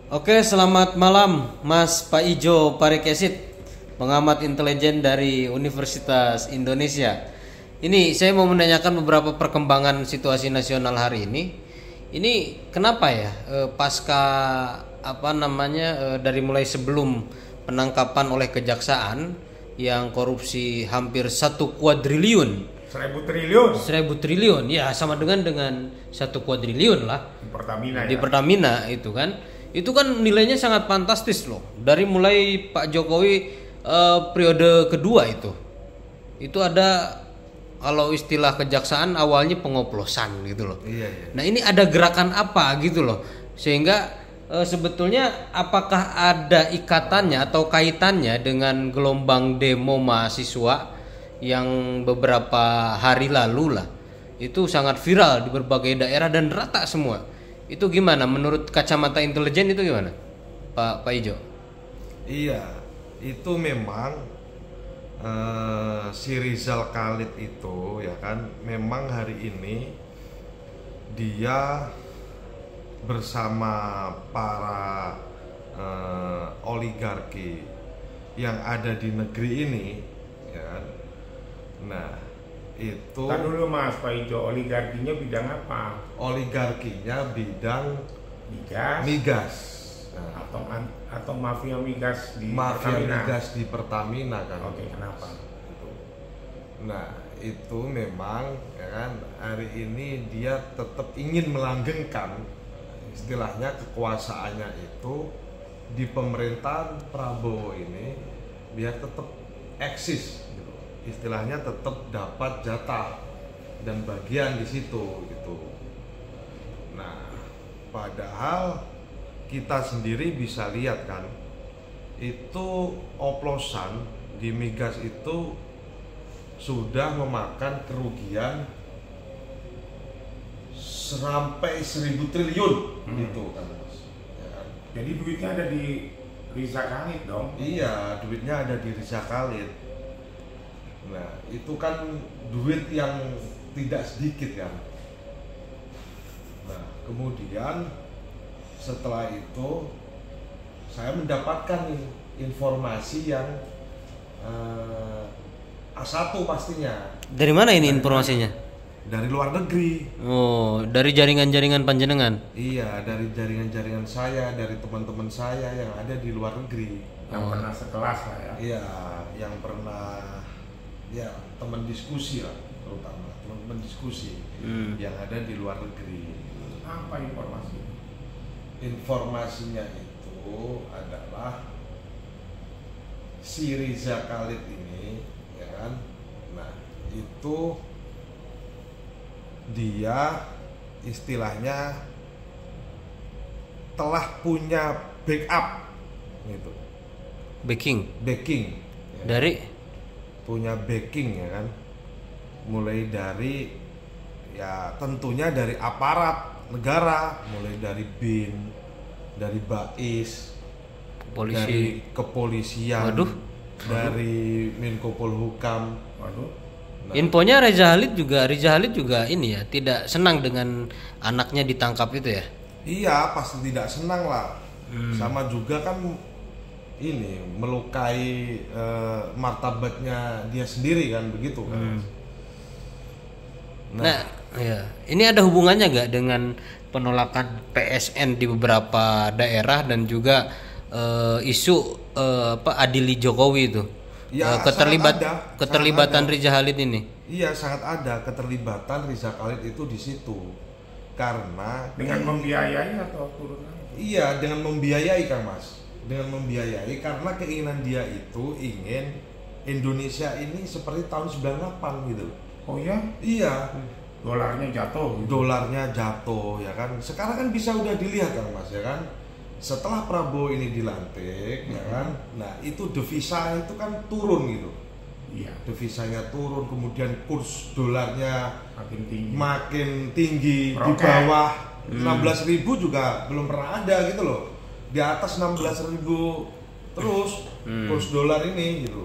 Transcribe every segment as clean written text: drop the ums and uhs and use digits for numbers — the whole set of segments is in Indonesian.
Oke, selamat malam Mas Pak Ijo Parekesit, pengamat intelijen dari Universitas Indonesia. Ini saya mau menanyakan beberapa perkembangan situasi nasional hari ini. Ini kenapa ya pasca dari mulai sebelum penangkapan oleh kejaksaan yang korupsi hampir 1 kuadriliun. 1.000 triliun 1.000 triliun ya, sama dengan 1 kuadriliun lah di Pertamina di ya. Pertamina itu kan nilainya sangat fantastis loh. Dari mulai Pak Jokowi periode kedua itu ada, kalau istilah kejaksaan awalnya pengoplosan gitu loh. Iya, iya. Nah ini ada gerakan apa gitu loh, sehingga sebetulnya apakah ada ikatannya atau kaitannya dengan gelombang demo mahasiswa yang beberapa hari lalu lah itu sangat viral di berbagai daerah dan rata semua. Itu gimana menurut kacamata intelijen, itu gimana Pak Ijo? Iya, itu memang si Rizal Khalid itu ya kan, memang hari ini dia bersama para oligarki yang ada di negeri ini ya kan. Nah itu Kan dulu Mas Pak Ijo, oligarkinya bidang apa? oligarkinya bidang Migas migas. Nah, atau mafia migas di mafia Pertamina? migas di Pertamina kan. Oke, kenapa? Itu. Nah itu memang ya kan, hari ini dia tetap ingin melanggengkan istilahnya kekuasaannya itu di pemerintahan Prabowo ini biar tetap eksis gitu. Istilahnya tetap dapat jatah dan bagian di situ gitu. Nah padahal kita sendiri bisa lihat kan, itu oplosan di migas itu sudah memakan kerugian sampai 1.000 triliun gitu kan Mas. Ya kan? Jadi duitnya ada di Rizal Khalid dong. Iya, duitnya ada di Rizal Khalid. Nah itu kan duit yang tidak sedikit kan. Nah kemudian setelah itu saya mendapatkan nih informasi yang A1 pastinya. Dari mana ini informasinya? Dari luar negeri. Oh, dari jaringan-jaringan panjenengan. Iya, dari jaringan-jaringan saya, dari teman-teman saya yang ada di luar negeri. Yang pernah sekelas lah ya. Iya, yang pernah ya teman diskusi lah, terutama teman-teman diskusi yang ada di luar negeri. Apa informasi? Informasinya itu adalah si Rizal Khalid ini ya kan. Nah, itu dia istilahnya telah punya backup gitu. Backing Ya. dari Punya backing ya kan. Mulai dari ya tentunya dari aparat negara, mulai dari BIN, dari BAIS, polisi. dari kepolisian, Waduh. dari Menko Polhukam. Waduh. Nah, Infonya Reza Halid juga ini ya, tidak senang dengan anaknya ditangkap itu ya. iya pasti tidak senang lah. Sama juga kan ini melukai martabatnya dia sendiri kan, begitu kan. Nah, ya. Ini ada hubungannya nggak dengan penolakan PSN di beberapa daerah dan juga isu adili Jokowi itu? Ya, Keterlibatan sangat ada. Rizal Halid ini. Iya sangat ada keterlibatan Rizal Khalid itu di situ karena Dengan membiayai atau turun? iya dengan membiayai Kang Mas, dengan membiayai karena keinginan dia itu ingin Indonesia ini seperti tahun 98 gitu. Oh ya? Iya, Dolarnya jatuh gitu. dolarnya jatuh ya kan. Sekarang kan bisa udah dilihat Kang Mas ya kan. Setelah Prabowo ini dilantik ya kan. Nah, itu devisa itu kan turun gitu. Iya. Devisanya turun, kemudian kurs dolarnya Makin tinggi. makin tinggi. Di Roket. bawah 16.000 juga belum pernah ada gitu loh. Di atas 16.000 terus kurs dolar ini gitu.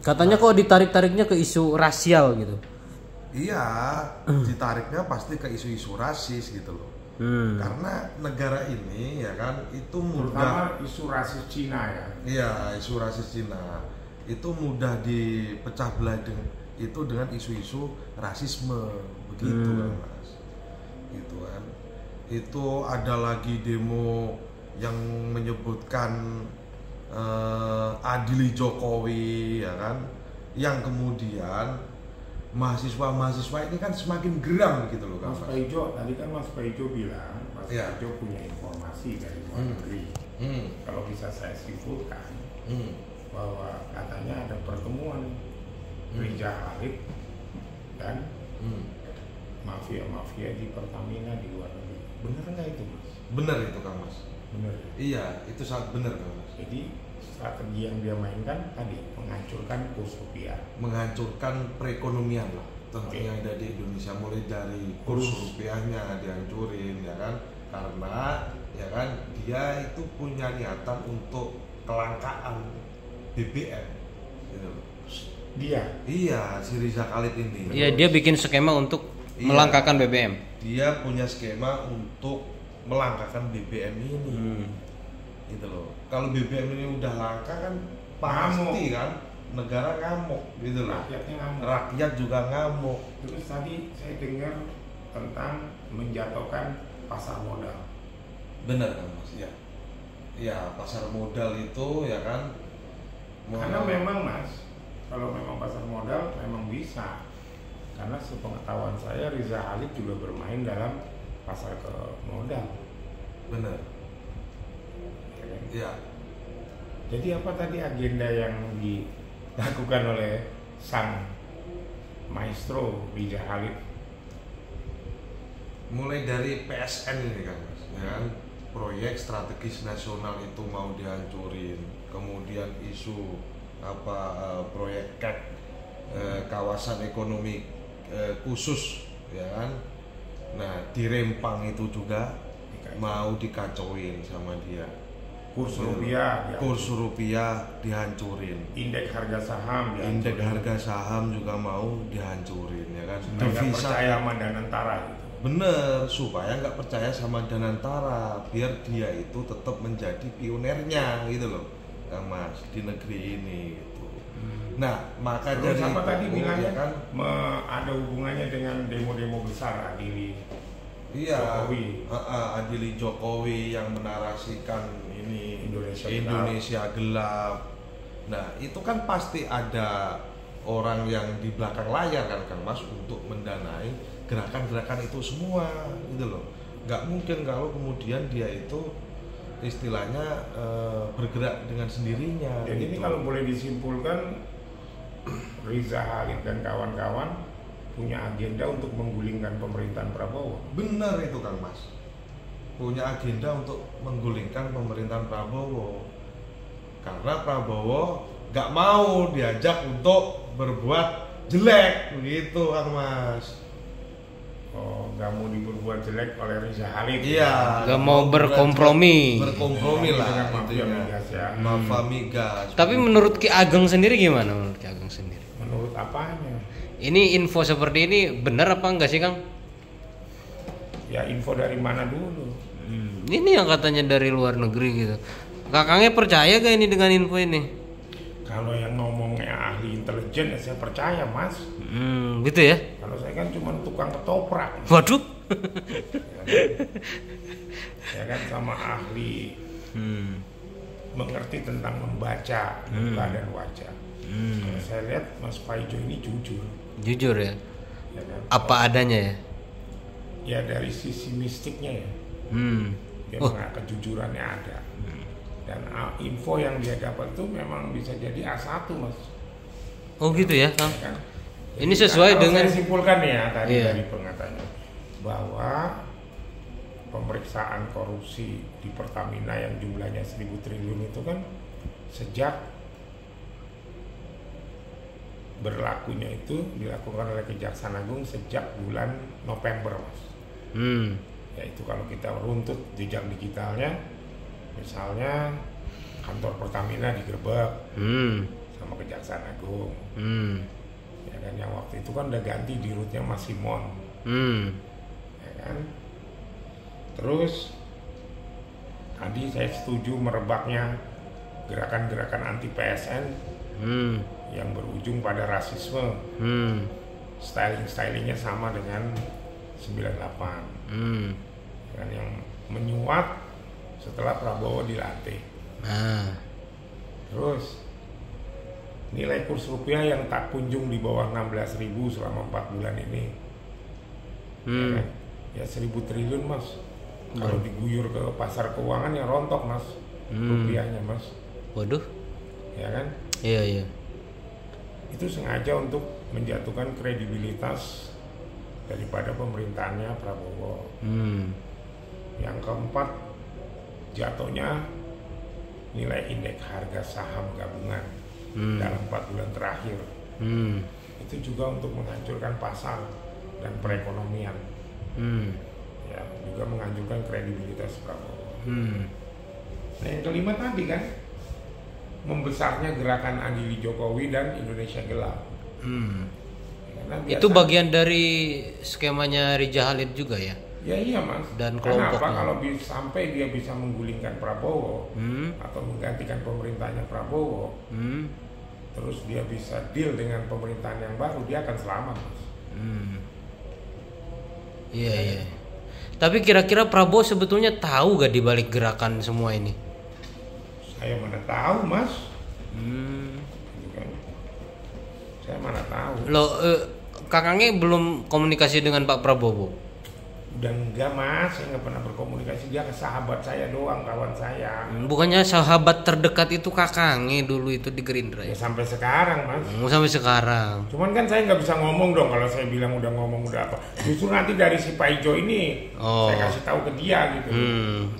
Katanya kok ditarik-tariknya ke isu rasial gitu. Iya, ditariknya pasti ke isu-isu rasis gitu loh. Karena negara ini ya kan itu mudah, Terutama isu rasis Cina ya. iya isu rasis Cina itu mudah dipecah belah itu dengan isu-isu rasisme begitu kan Mas, gitu kan. Itu ada lagi demo yang menyebutkan adili Jokowi ya kan, yang kemudian mahasiswa ini kan semakin geram gitu loh kan Mas Mas. Paijo, tadi kan Mas Paijo bilang, Mas Iya. Paijo punya informasi dari luar negeri. Kalau bisa saya simpulkan, bahwa katanya ada pertemuan Riza Khalid dan mafia-mafia di Pertamina di luar negeri. Benar nggak itu Mas? Bener itu Kang Mas. Benar. Iya, itu sangat benar Kang Mas. Jadi strategi yang dia mainkan tadi menghancurkan kurs rupiah. Menghancurkan perekonomian lah tentunya ada di Indonesia, mulai dari kurs rupiahnya dihancurin ya kan, karena ya kan dia itu punya niatan untuk kelangkaan BBM gitu. Iya, si Riza Khalid ini. Iya, dia bikin skema untuk melangkahkan BBM. Dia punya skema untuk melangkahkan BBM ini. Gitu loh. Kalau BBM ini udah langka kan pasti kan negara ngamuk gitu loh. Rakyatnya ngamuk. Rakyat juga ngamuk. Terus tadi saya dengar tentang menjatuhkan pasar modal. Benar kan Mas? Ya. Ya, pasar modal itu ya kan. Karena memang Mas, kalau memang pasar modal memang bisa. Karena sepengetahuan saya Riza Khalid juga bermain dalam pasar ke modal. Benar. Ya kan? Ya. Jadi apa tadi agenda yang dilakukan oleh sang maestro Riza Khalid? Mulai dari PSN ini kan Mas, ya kan? Proyek strategis nasional itu mau dihancurin, kemudian isu proyek kawasan ekonomi khusus ya kan. Nah di Rempang itu juga mau dikacauin sama dia. Kurs rupiah, ya. Kurs rupiah dihancurin. Indeks harga saham, Indeks harga saham juga mau dihancurin ya kan. Nggak percaya sama Danantara gitu. Bener, supaya nggak percaya sama Danantara, biar dia itu tetap menjadi pionernya gitu loh, Kang Mas, di negeri ini gitu. Nah, maka Terus dari apa tadi itu, bilangnya ya kan, ada hubungannya dengan demo-demo besar adili iya, Jokowi. adili Jokowi yang menarasikan ini Indonesia gelap. Nah, itu kan pasti ada orang yang di belakang layar kan Kang Mas untuk mendanai gerakan-gerakan itu semua gitu loh. Nggak mungkin kalau kemudian dia itu istilahnya bergerak dengan sendirinya. Jadi ini gitu. kalau boleh disimpulkan, Riza Khalid dan kawan-kawan punya agenda untuk menggulingkan pemerintahan Prabowo. Benar itu Kang Mas, punya agenda untuk menggulingkan pemerintahan Prabowo, karena Prabowo nggak mau diajak untuk berbuat jelek begitu Kang Mas. Oh, nggak mau diperbuat jelek oleh Riza Khalid. Iya, Nggak mau berkompromi. Berkompromi lah Dengan mafia intinya. migas ya. Mafia migas. Tapi menurut Ki Ageng sendiri gimana menurut Ki Ageng sendiri? Menurut apanya? Ini info seperti ini benar apa enggak sih Kang? Ya info dari mana dulu? Ini yang katanya dari luar negeri gitu. Kakangnya percaya gak ini dengan info ini? Kalau yang ngomongnya ahli intelijen ya saya percaya Mas. Gitu ya? Kalau saya kan cuma tukang ketoprak. Waduh. Ya kan sama ahli mengerti tentang membaca muka dan wajah. Kalau saya lihat Mas Paijo ini jujur. Jujur ya? Ya kan? Apa adanya ya? Ya dari sisi mistiknya ya. Dia kejujurannya ada. Dan info yang dia dapat itu memang bisa jadi A1 Mas. Oh gitu ya Kang? Ya kan? Ini sesuai Kalau dengan saya simpulkan ya tadi Iya. dari pengatanya bahwa pemeriksaan korupsi di Pertamina yang jumlahnya 1.000 triliun itu kan sejak berlakunya itu dilakukan oleh Kejaksaan Agung sejak bulan November Mas. Yaitu kalau kita runtut jejak digitalnya, misalnya kantor Pertamina digerebek sama Kejaksaan Agung. Ya kan yang waktu itu kan udah ganti di rootnya Mas Simon. Ya kan. Terus tadi saya setuju merebaknya gerakan-gerakan anti PSN yang berujung pada rasisme. Stylingnya sama dengan 98. Kan yang menyuap setelah Prabowo dilantik. Terus nilai kurs rupiah yang tak kunjung di bawah 16.000 selama 4 bulan ini. Ya 1.000 triliun mas. Kalau diguyur ke pasar keuangan ya rontok mas rupiahnya mas. Waduh. Ya kan? Iya. Itu sengaja untuk menjatuhkan kredibilitas daripada pemerintahannya Prabowo. Yang keempat, jatuhnya nilai indeks harga saham gabungan dalam 4 bulan terakhir. Itu juga untuk menghancurkan pasar dan perekonomian. Ya, juga menghancurkan kredibilitas Prabowo. Nah, yang kelima tadi kan membesarnya gerakan adili Jokowi dan Indonesia Gelap. Itu bagian dari skemanya Riza Khalid juga ya? Ya iya mas. Dan kelompoknya. Kenapa kalau sampai dia bisa menggulingkan Prabowo atau menggantikan pemerintahnya Prabowo, terus dia bisa deal dengan pemerintahan yang baru, dia akan selamat mas. Iya. Tapi kira-kira Prabowo sebetulnya tahu gak dibalik gerakan semua ini? Saya mana tahu mas. Saya mana tahu. Loh, kakangnya belum komunikasi dengan Pak Prabowo? Udah enggak mas, saya nggak pernah berkomunikasi. Dia sahabat saya doang, kawan saya. Bukannya sahabat terdekat itu kakangnya dulu itu di Gerindra Ya ya? sampai sekarang mas. Sampai sekarang. Cuman kan saya nggak bisa ngomong dong kalau saya bilang udah ngomong udah apa. Justru nanti dari si Pak Ijo ini saya kasih tahu ke dia gitu.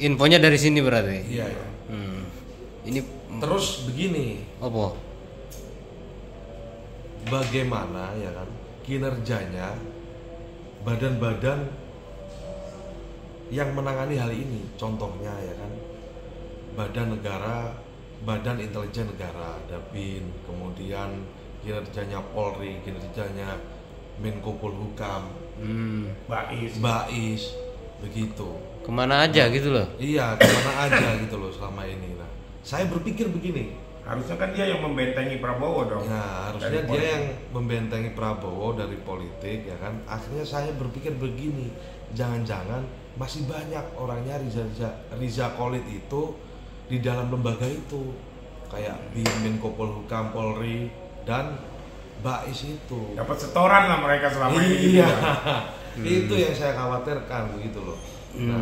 Infonya dari sini berarti? Iya. Ini Terus begini, apa? bagaimana ya kan kinerjanya badan-badan yang menangani hal ini, contohnya ya kan badan negara, badan intelijen negara, ada BIN, kemudian kinerjanya Polri, kinerjanya Menko Polhukam, Bais, begitu. Kemana aja gitu loh? Iya, kemana aja gitu loh selama ini. Nah, saya berpikir begini. Harusnya kan dia yang membentengi Prabowo dong. Ya, harusnya dia yang membentengi Prabowo dari politik ya kan. Akhirnya saya berpikir begini, jangan-jangan masih banyak orangnya Riza Khalid itu di dalam lembaga itu, kayak BIN, Menko Polhukam, Polri dan Bais itu. Dapat setoran lah mereka selama ini. Iya, itu yang saya khawatirkan begitu loh. Nah,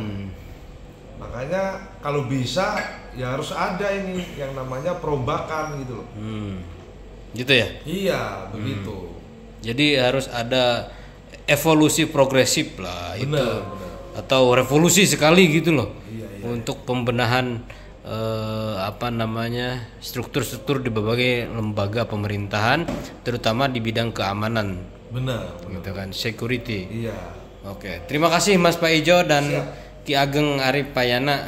makanya kalau bisa ya harus ada ini yang namanya perombakan gitu loh. Gitu ya? Iya, begitu. Jadi harus ada evolusi progresif lah. Benar, itu benar. Atau revolusi sekali gitu loh. Iya. Untuk pembenahan struktur-struktur di berbagai lembaga pemerintahan, terutama di bidang keamanan. Benar. Gitu kan, security. Iya. Oke, terima kasih Mas Pak Ijo dan Ki Ageng Arif Payana.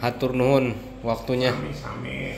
Hatur nuhun waktunya. Sami.